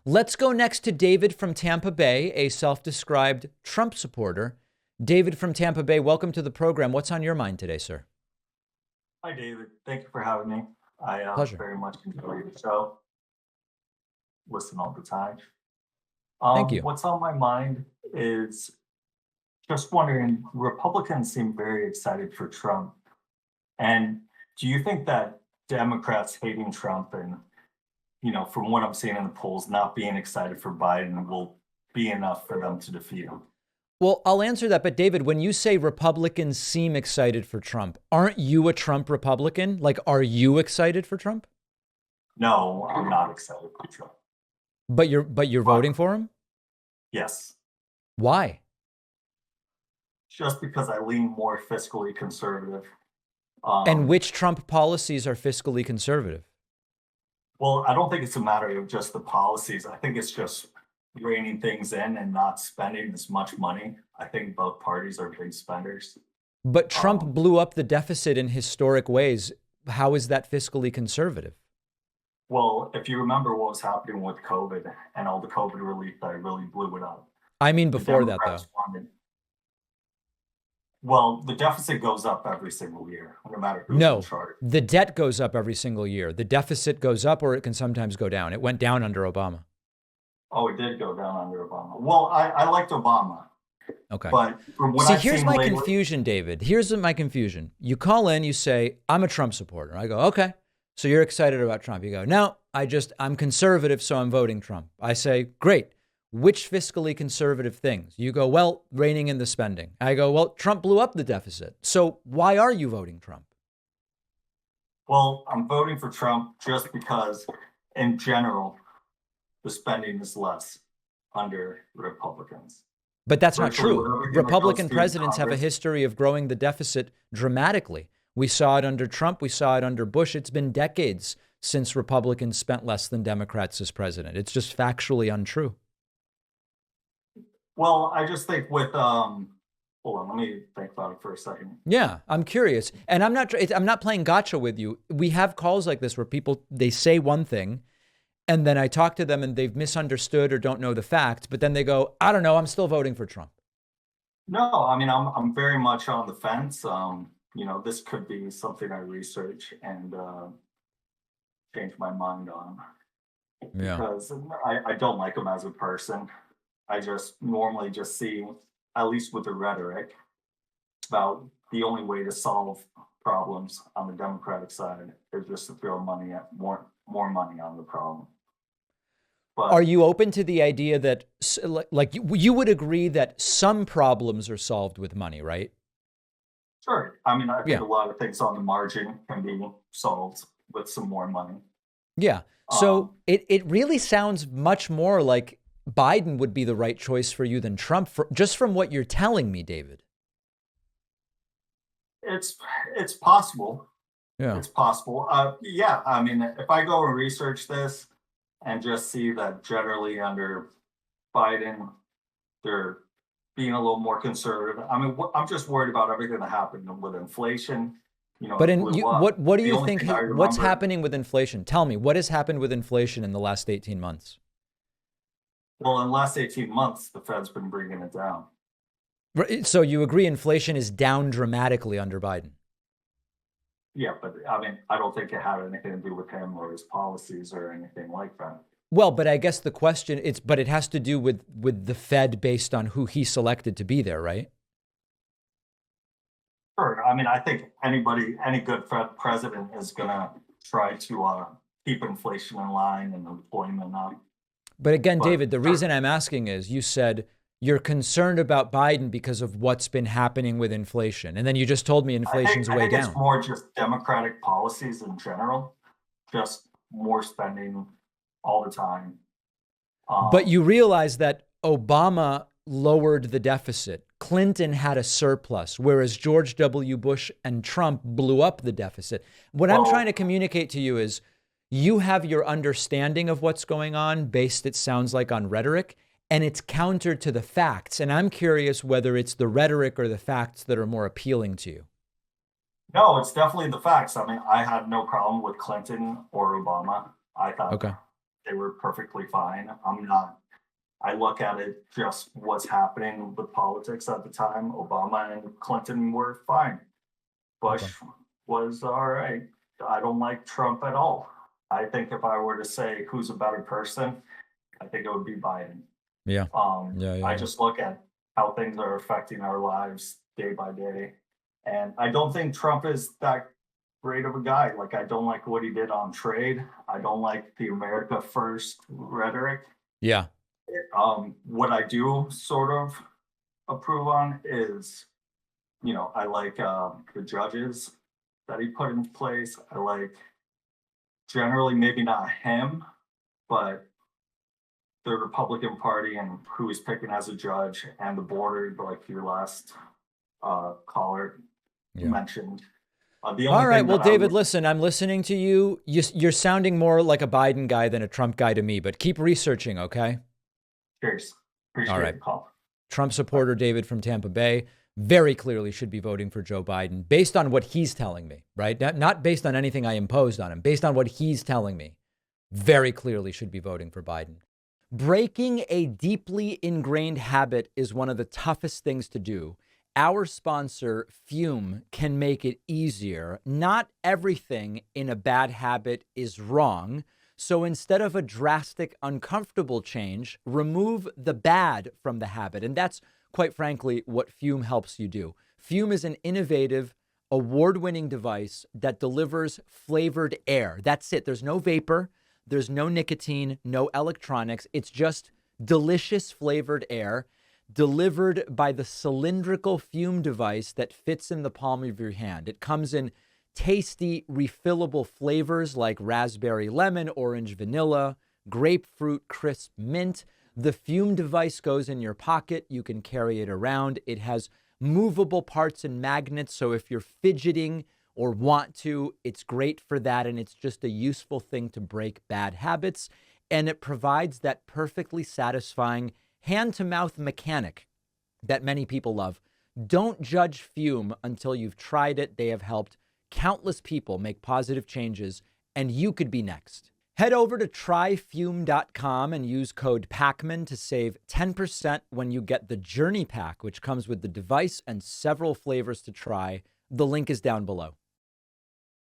Let's go next to David from Tampa Bay, a self-described Trump supporter. David from Tampa Bay, welcome to the program. What's on your mind today, sir? Hi, David. Thank you for having me. I Pleasure. very much enjoy your show. Listen all the time. Thank you. What's on my mind is just wondering, Republicans seem very excited for Trump. And do you think that Democrats hating Trump and, from what I'm seeing in the polls, not being excited for Biden will be enough for them to defeat him? Well, I'll answer that. But David, when you say Republicans seem excited for Trump, aren't you a Trump Republican? Like, are you excited for Trump? No, I'm not excited for Trump. But you're But voting for him? yes, Why? just because I lean more fiscally conservative. And Um, which Trump policies are fiscally conservative? Well, I don't think it's a matter of just the policies. I think it's just reining things in and not spending as much money. I think both parties are big spenders. But Trump Um, blew up the deficit in historic ways. How is that fiscally conservative? well, if you remember what was happening with COVID and all the COVID relief that really blew it up, I mean, the before that, though. Democrats wanted, well, the deficit goes up every single year, no matter who's in No, charge. the debt goes up every single year. The deficit goes up or it can sometimes go down. It went down under Obama. Oh, it did go down under Obama. Well, I liked Obama, Okay. but from what See, I've here's seen my lately, confusion, David. Here's my confusion. You call in, you say, I'm a Trump supporter. I go, okay. So you're excited about Trump. You go, no, I'm conservative, so I'm voting Trump. I say, great. Which fiscally conservative things? You go, well, reining in the spending. I go, well, Trump blew up the deficit. So why are you voting Trump? well, I'm voting for Trump just because, in general, the spending is less under Republicans. But that's not Virtually true. with everything that goes Republican through presidents have a Congress. history of growing the deficit dramatically. We saw it under Trump. We saw it under Bush. It's been decades since Republicans spent less than Democrats as president. It's just factually untrue. Well, I just think with hold on, let me think about it for a second. Yeah, I'm curious. And I'm not playing gotcha with you. We have calls like this where people, they say one thing and then I talk to them and they've misunderstood or don't know the facts, but then they go, I don't know, I'm still voting for Trump. No, I mean I'm very much on the fence. This could be something I research and change my mind on Yeah. because I don't like him as a person. I just normally just see, at least with the rhetoric, about the only way to solve problems on the Democratic side is just to throw money at more money on the problem. Are But you open to the idea that like you would agree that some problems are solved with money, right? sure, I mean I think Yeah. a lot of things on the margin can be solved with some more money. Yeah. So Um, it really sounds much more like Biden would be the right choice for you than Trump, just from what you're telling me, David. it's it's possible. Yeah. It's possible. Yeah, I mean, if I go and research this and just see that generally under Biden, they're being a little more conservative. I mean, I'm just worried about everything that happened with inflation. But It in blew you, up. what do The you only think? thing I What's remember, happening with inflation? Tell me what has happened with inflation in the last 18 months. well, in the last 18 months, the Fed's been bringing it down. So you agree inflation is down dramatically under Biden? Yeah, but I mean, I don't think it had anything to do with him or his policies or anything like that. Well, but I guess the question but it has to do with the Fed based on who he selected to be there, right? Sure. I mean, I think any good Fed president is going to try to keep inflation in line and employment up. But again, But David, the sure, reason I'm asking is you said you're concerned about Biden because of what's been happening with inflation. And then you just told me I think inflation's I way think it's down. more just democratic policies in general, just more spending all the time. But Um, you realize that Obama lowered the deficit. Clinton had a surplus, whereas George W. Bush and Trump blew up the deficit. What I'm trying to well, communicate to you is you have your understanding of what's going on based, it sounds like, on rhetoric, and it's counter to the facts. And I'm curious whether it's the rhetoric or the facts that are more appealing to you. no, it's definitely the facts. I mean, I had no problem with Clinton or Obama. I thought Okay. they were perfectly fine. I look at it just what's happening with politics at the time. Obama and Clinton were fine. Okay. Bush was all right. I don't like Trump at all. I think if I were to say who's a better person, I think it would be Biden. Yeah. Yeah. Yeah. I Yeah. just look at how things are affecting our lives day by day. And I don't think Trump is that great of a guy. Like, I don't like what he did on trade. I don't like the America First rhetoric. Yeah. What I do sort of approve on is, I like the judges that he put in place. I like generally maybe not him, but the Republican Party and who he's picking as a judge and the border, like your last caller Yeah. mentioned. The All only right. thing Well, that I David, would listen, I'm listening to you. You're sounding more like a Biden guy than a Trump guy to me, but keep researching, okay? cheers, All appreciate right. the call. Trump Bye. supporter David from Tampa Bay very clearly should be voting for Joe Biden based on what he's telling me, right? Not based on anything I imposed on him, based on what he's telling me. Very clearly should be voting for Biden. Breaking a deeply ingrained habit is one of the toughest things to do. Our sponsor, Fume, can make it easier. Not everything in a bad habit is wrong. So instead of a drastic, uncomfortable change, remove the bad from the habit. And that's, quite frankly, what Fume helps you do. Fume is an innovative, award-winning device that delivers flavored air. That's it. There's no vapor. There's no nicotine, no electronics. It's just delicious flavored air delivered by the cylindrical Fume device that fits in the palm of your hand. It comes in tasty, refillable flavors like raspberry lemon, orange vanilla, grapefruit crisp mint. The Fume device goes in your pocket. You can carry it around. It has movable parts and magnets. So if you're fidgeting or want to, it's great for that. And it's just a useful thing to break bad habits. And it provides that perfectly satisfying hand-to-mouth mechanic that many people love. Don't judge Fume until you've tried it. They have helped countless people make positive changes, and you could be next. Head over to tryfume.com and use code PACMAN to save 10% when you get the Journey Pack, which comes with the device and several flavors to try. The link is down below.